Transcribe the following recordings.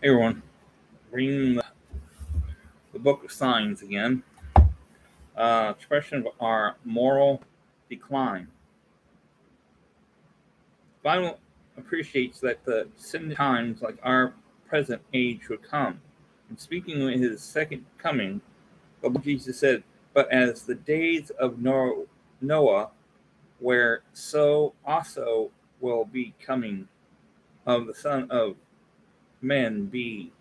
Hey everyone, reading the book of signs again. Expression of our moral decline. The Bible appreciates that the sin times like our present age would come. And speaking of his second coming, the Lord Jesus said, "But as the days of Noah, where so also will be coming of the Son of Men be."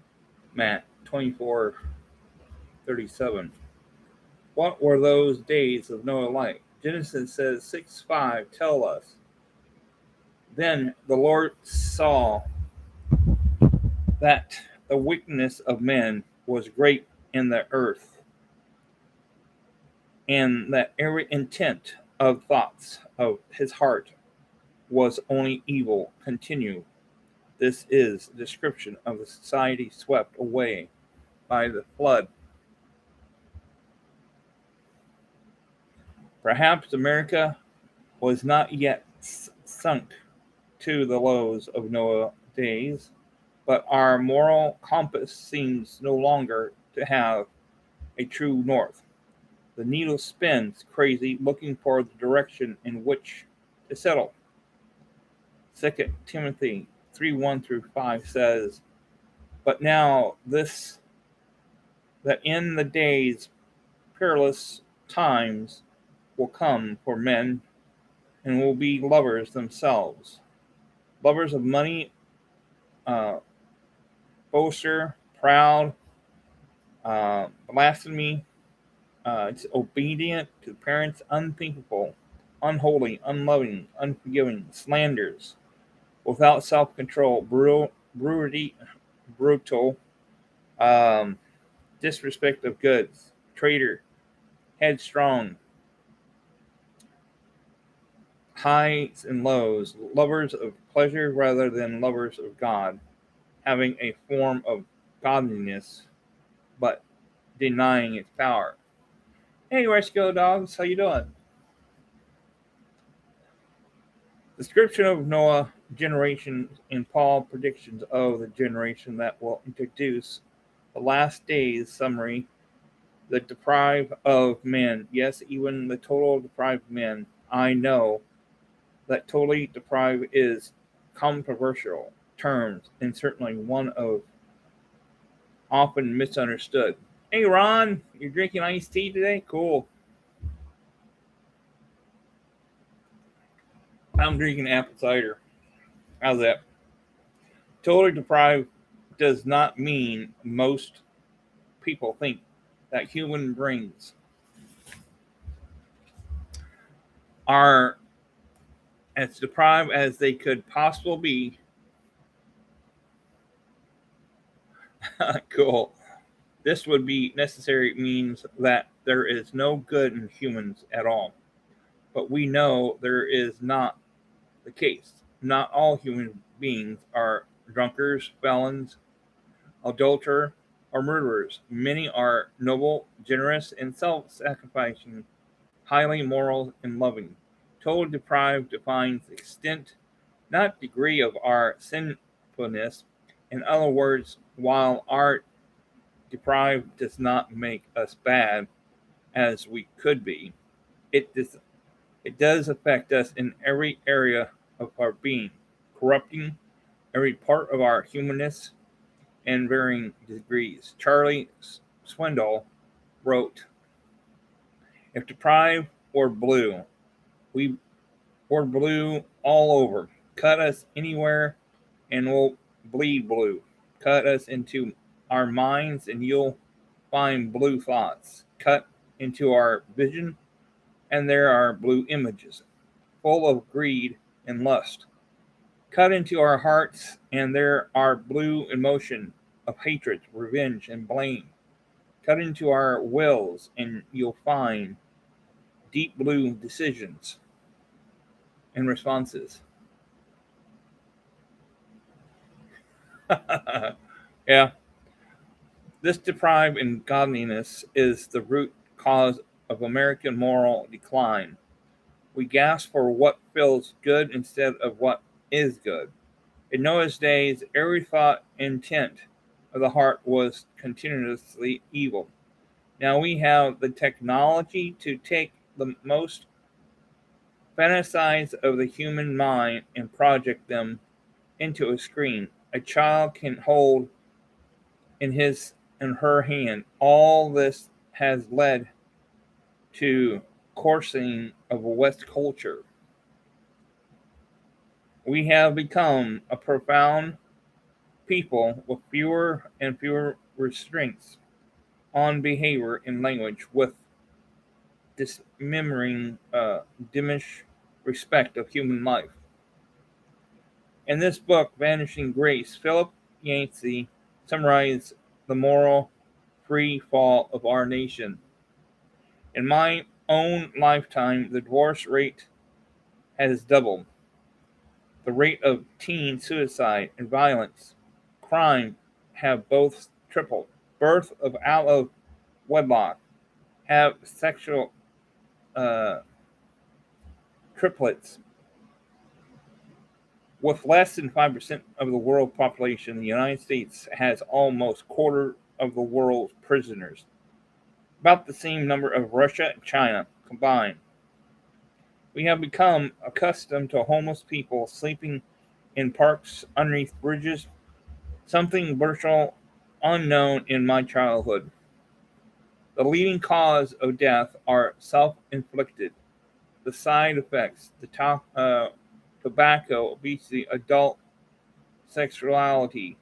Matt 24:37. What were those days of Noah like? Genesis says 6:5 tell us. Then the Lord saw that the wickedness of men was great in the earth, and that every intent of thoughts of his heart was only evil. Continue. This is a description of the society swept away by the flood. Perhaps America was not yet sunk to the lows of Noah's days, but our moral compass seems no longer to have a true north. The needle spins crazy, looking for the direction in which to settle. 2 Timothy 3:1 through 5 says, "But now this, that in the days perilous times will come for men, and will be lovers themselves, lovers of money, uh, boaster, proud, blasphemy, disobedient to parents, unthinkful, unholy, unloving, unforgiving, slanders, without self-control, brutal, um, disrespect of goods, traitor, headstrong, highs and lows, lovers of pleasure rather than lovers of God, having a form of godliness but denying its power." Hey, Rescue Dogs, how you doing? Description of Noah generation and Paul predictions of the generation that will introduce the last days summary. The deprived of men. Yes, even the total deprived men. I know that totally deprived is controversial terms and certainly one of often misunderstood. Hey Ron, you're drinking iced tea today? Cool. I'm drinking apple cider. How's that? Totally deprived does not mean most people think that human brains are as deprived as they could possibly be. Cool. This would be necessary means that there is no good in humans at all. But we know there is not the case. Not all human beings are drunkards, felons, adulterers, or murderers. Many are noble, generous, and self sacrificing, highly moral and loving. Total deprived defines the extent, not degree, of our sinfulness. In other words, while our deprived does not make us bad as we could be, it does affect us in every area of our being, corrupting every part of our humanness in varying degrees. Charlie Swindoll wrote, "If deprived or blue, we were blue all over. Cut us anywhere and we'll bleed blue. Cut us into our minds and you'll find blue thoughts. Cut into our vision and there are blue images, full of greed and lust. Cut into our hearts and there are blue emotion of hatred, revenge, and blame. Cut into our wills and you'll find deep blue decisions and responses." Yeah, this deprived in godliness is the root cause of American moral decline. We gasp for what feels good instead of what is good. In Noah's days, every thought, intent, of the heart was continuously evil. Now we have the technology to take the most fantasies of the human mind and project them into a screen. A child can hold in his and her hand. All this has led to coursing of a West culture. We have become a profound people with fewer and fewer restraints on behavior and language, with dismembering, diminished respect of human life. In this book, Vanishing Grace, Philip Yancey summarized the moral free fall of our nation. In my own lifetime, the divorce rate has doubled. The rate of teen suicide and violence crime have both tripled. Birth of out of wedlock have sexual uh, triplets. With less than 5% of the world population, the United States has almost a quarter of the world's prisoners, about the same number of Russia and China combined. We have become accustomed to homeless people sleeping in parks underneath bridges, something virtually unknown in my childhood. The leading cause of death are self inflicted. The side effects, tobacco, obesity, adult sexuality,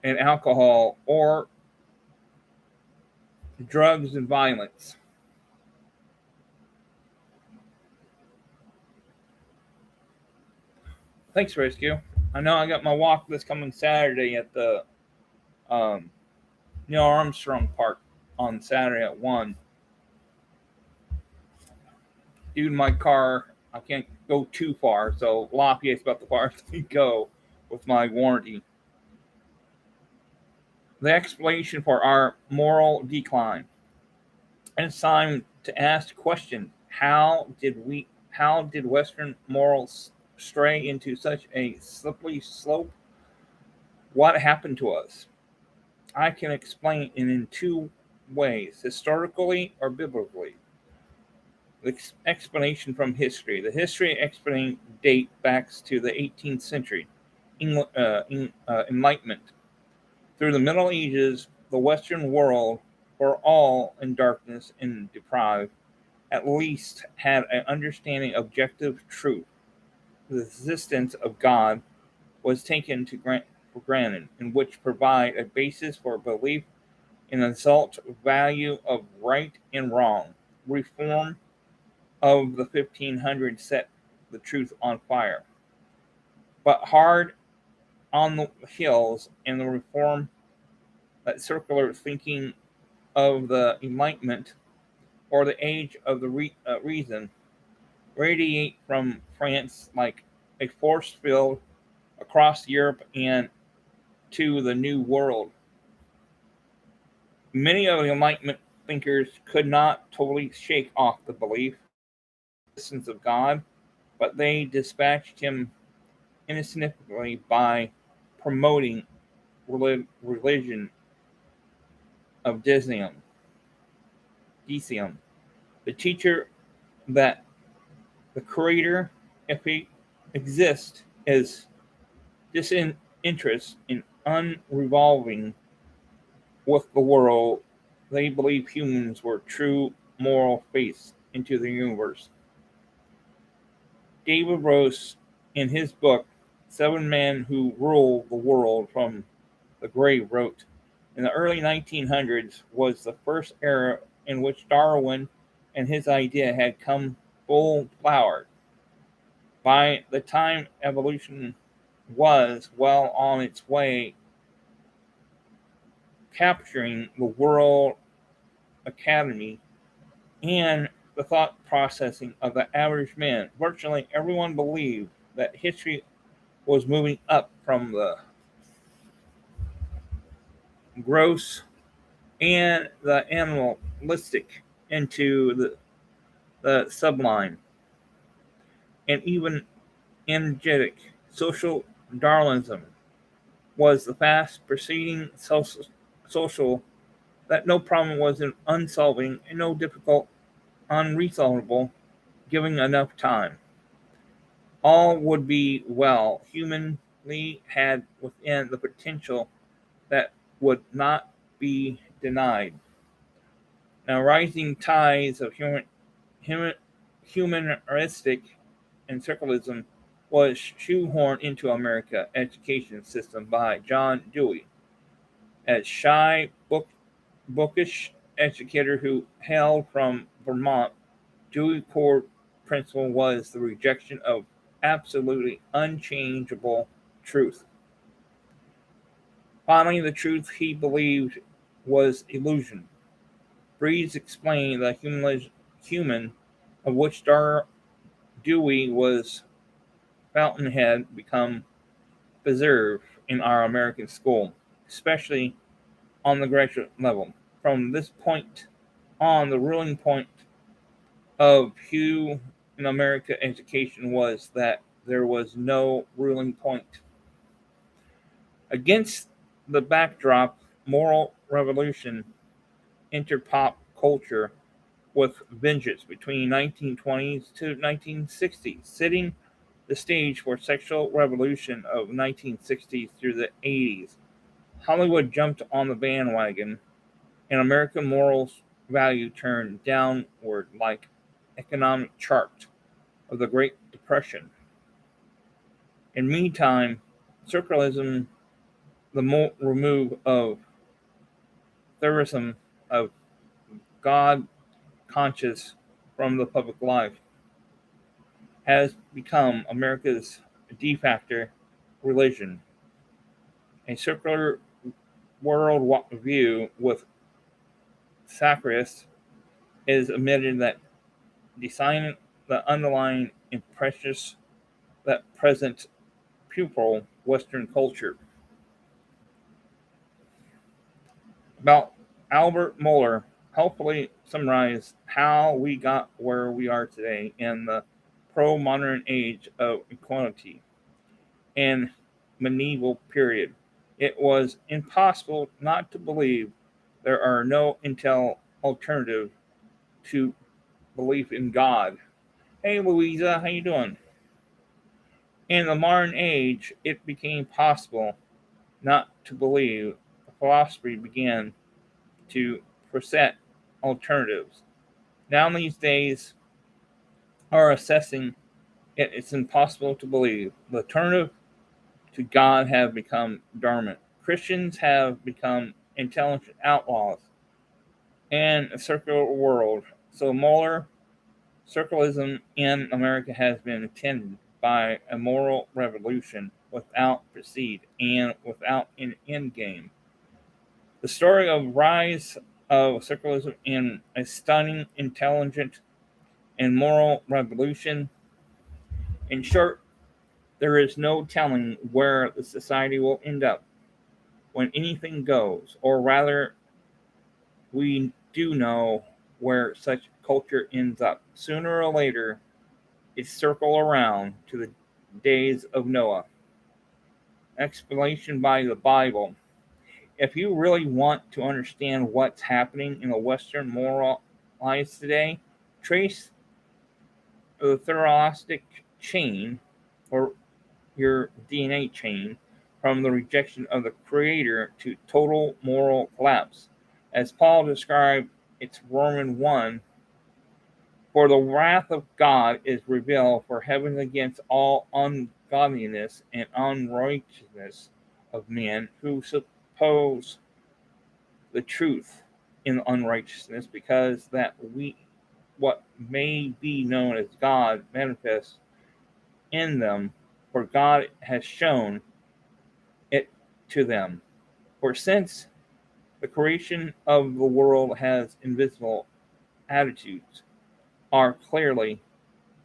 and alcohol, or drugs and violence. Thanks, Rescue. I know I got my walk this coming Saturday at the um, Neil Armstrong Park on Saturday at 1. Due to my car, I can't go too far, so Lafayette's about the farthest we go with my warranty. The explanation for our moral decline. And it's time to ask the question: How did Western morals stray into such a slippery slope? What happened to us? I can explain it in two ways: historically or biblically. The explanation from history. The history explanation date back to the 18th century Enlightenment. Through the Middle Ages, the Western world were all in darkness and deprived, at least had an understanding of objective truth. The existence of God was taken for granted, in which provide a basis for belief in the exalt value of right and wrong. Reform of the 1500s set the truth on fire. But hard on the hills and the reform that circular thinking of the Enlightenment or the age of the reason radiate from France like a force field across Europe and to the New World. Many of the Enlightenment thinkers could not totally shake off the belief in the existence of God, but they dispatched him insignificantly by promoting religion of Deism, the teacher that the Creator, if he exists, is disinterest in unrevolving with the world. They believe humans were true moral face into the universe. David Rose, in his book Seven Men Who Rule the World from the Grave, wrote, in the early 1900s was the first era in which Darwin and his idea had come full flowered. By the time evolution was well on its way capturing the World Academy and the thought processing of the average man, virtually everyone believed that history was moving up from the gross and the animalistic into the sublime and even energetic. Social Darwinism was the fast proceeding social that no problem was unsolving and no difficult unresolvable given enough time. All would be well. Humanly had within the potential that would not be denied. Now, rising tides of human, humanistic encirclism was shoehorned into America education system by John Dewey, a shy, bookish educator who hailed from Vermont. Dewey's core principle was the rejection of absolutely unchangeable truth. Finally, the truth he believed was illusion. Breeze explained the human of which Dewey was fountainhead become preserved in our American school, especially on the graduate level. From this point on, the ruling point of Hugh in America education was that there was no ruling point. Against the backdrop, moral revolution entered pop culture with vengeance between 1920s to 1960s, setting the stage for sexual revolution of 1960s through the 80s. Hollywood jumped on the bandwagon, and American morals value turned downward like economic chart of the Great Depression. In meantime, circularism, the remove of theorism of God conscious from the public life, has become America's de facto religion. A circular world view with sacrist is admitted that design the underlying impressions that present pupil Western culture. About Albert Mohler helpfully summarized how we got where we are today in the pro-modern age of equality and medieval period. It was impossible not to believe there are no intel alternative to belief in God. Hey Louisa, how you doing? In the modern age, it became possible not to believe. Philosophy began to present alternatives. Now these days are assessing it. It's impossible to believe. The alternative to God have become dormant. Christians have become intelligent outlaws and a circular world. So Mueller circularism in America has been attended by a moral revolution without precede and without an end game. The story of rise of circularism in a stunning, intelligent, and moral revolution. In short, there is no telling where the society will end up when anything goes, or rather, we do know where such culture ends up. Sooner or later, it circle around to the days of Noah. Explanation by the Bible. If you really want to understand what's happening in the Western moral lives today, trace the thorastic chain or your DNA chain from the rejection of the Creator to total moral collapse. As Paul described, it's Roman 1. For the wrath of God is revealed for heaven against all ungodliness and unrighteousness of men who suppose the truth in unrighteousness, because that we what may be known as God manifests in them, for God has shown it to them. For since the creation of the world has invisible attitudes are clearly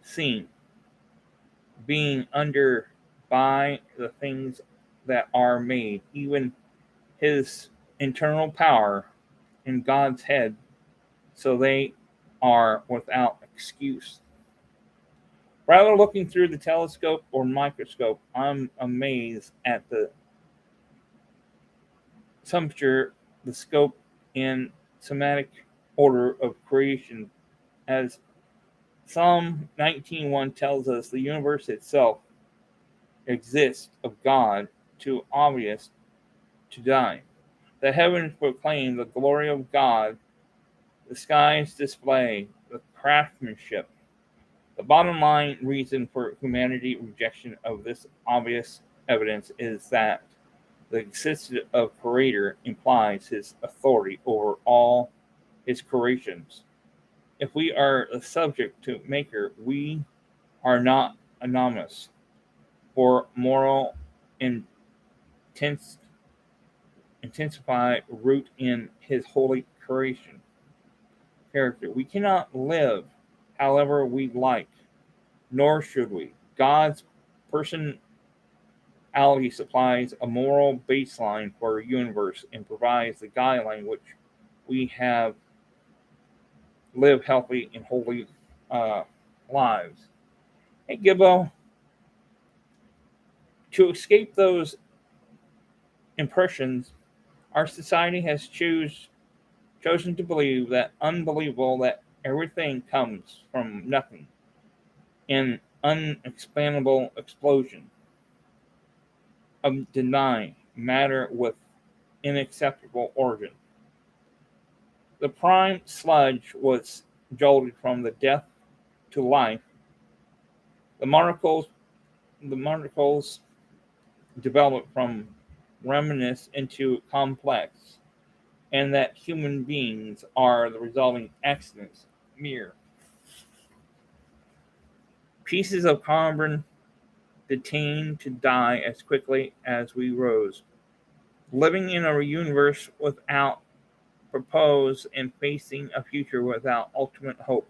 seen, being under by the things that are made, even his internal power in God's head, so they are without excuse. Rather looking through the telescope or microscope, I'm amazed at the sumpture, the scope and somatic order of creation, as Psalm 19:1 tells us the universe itself exists of God, too obvious to die. The heavens proclaim the glory of God, the skies display the craftsmanship. The bottom line reason for humanity's rejection of this obvious evidence is that the existence of Creator implies his authority over all his creations. If we are the subject to Maker, we are not anonymous, for moral intense, intensify root in his holy creation character. We cannot live however we like, nor should we. God's personality supplies a moral baseline for our universe and provides the guideline which we have live healthy and holy lives. Hey, Gibbo, to escape those impressions, our society has chosen to believe that unbelievable that everything comes from nothing, an unexplainable explosion of denying matter with inacceptable origin. The prime sludge was jolted from the death to life. The particles developed from reminiscence into complex, and that human beings are the resulting accidents, mere pieces of carbon detained to die as quickly as we rose, living in a universe without purpose and facing a future without ultimate hope.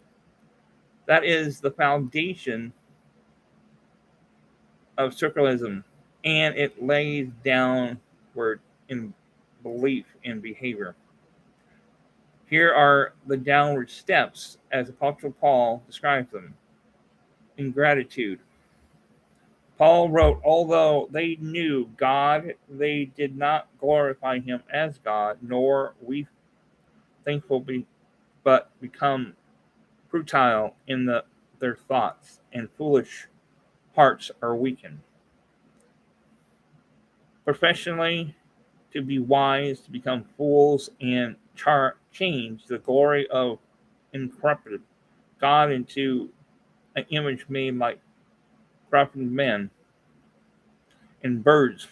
That is the foundation of circularism, and it lays downward in belief and behavior. Here are the downward steps as Apostle Paul describes them. Ingratitude. Paul wrote, although they knew God, they did not glorify him as God, nor we thankful but become futile in their thoughts, and foolish hearts are weakened. Professionally, to be wise, to become fools, and change the glory of incorruptible God into an image made like corrupted men and birds,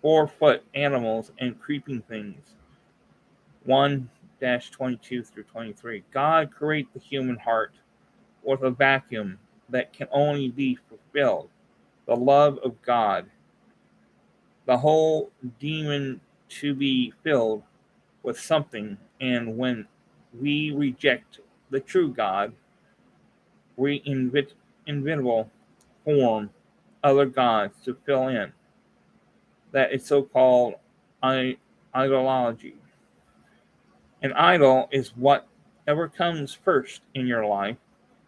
4-foot animals, and creeping things. 1-22 through 23. God created the human heart with a vacuum that can only be fulfilled. The love of God. The whole demon to be filled with something, and when we reject the true God, we inventable form other gods to fill in. That is so-called idolology. An idol is whatever comes first in your life,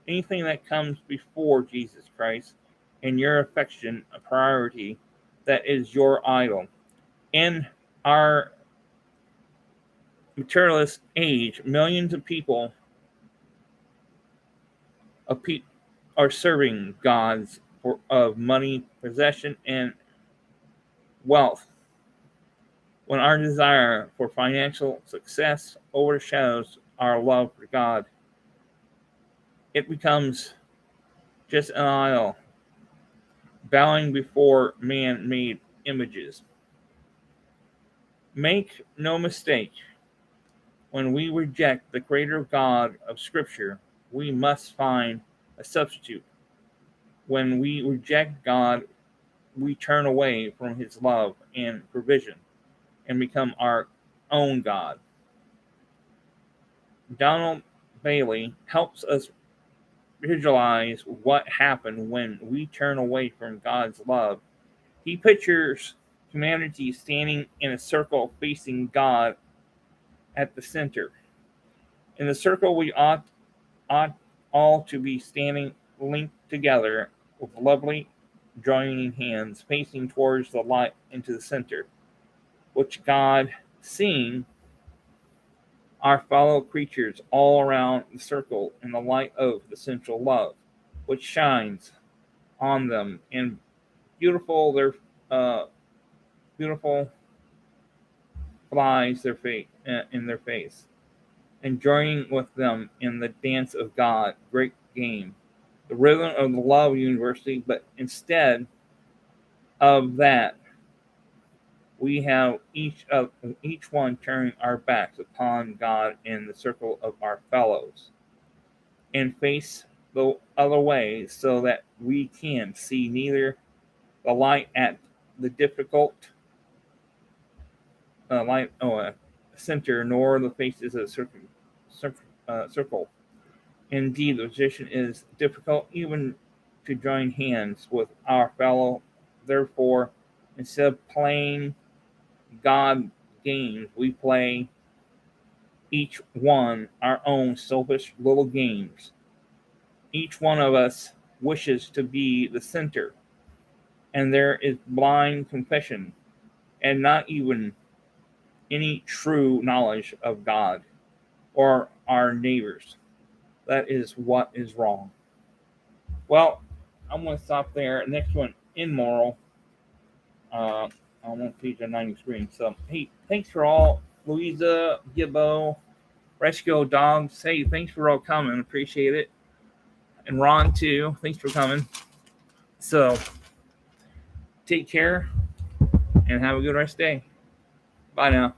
anything that comes before Jesus Christ, and your affection a priority, that is your idol. In our materialist age, millions of people are serving gods of money, possession, and wealth. When our desire for financial success overshadows our love for God, it becomes just an idol, bowing before man-made images. Make no mistake, when we reject the Creator God of Scripture, we must find a substitute. When we reject God, we turn away from his love and provision and become our own God. Donald Bailey helps us visualize what happened when we turn away from God's love. He pictures humanity standing in a circle facing God at the center. In the circle, we ought all to be standing linked together with lovely joining hands, facing towards the light into the center, which God seeing our fellow creatures all around the circle in the light of the central love, which shines on them and uh, beautiful flies in their face, and joining with them in the dance of God, great game, the rhythm of the love university. But instead of that, we have each one turning our backs upon God in the circle of our fellows, and face the other way, so that we can see neither the light at the difficult light center nor the faces of circle. Indeed, the position is difficult even to join hands with our fellow. Therefore, instead of playing God games, we play each one our own selfish little games. Each one of us wishes to be the center, and there is blind confession and not even any true knowledge of God or our neighbors. That is what is wrong. Well, I'm going to stop there. Next one, immoral. I won't teach a 90 screen. So, hey, thanks for all, Louisa, Gibbo, Rescue Dogs. Hey, thanks for all coming. Appreciate it. And Ron, too. Thanks for coming. So, take care and have a good rest day. Bye now.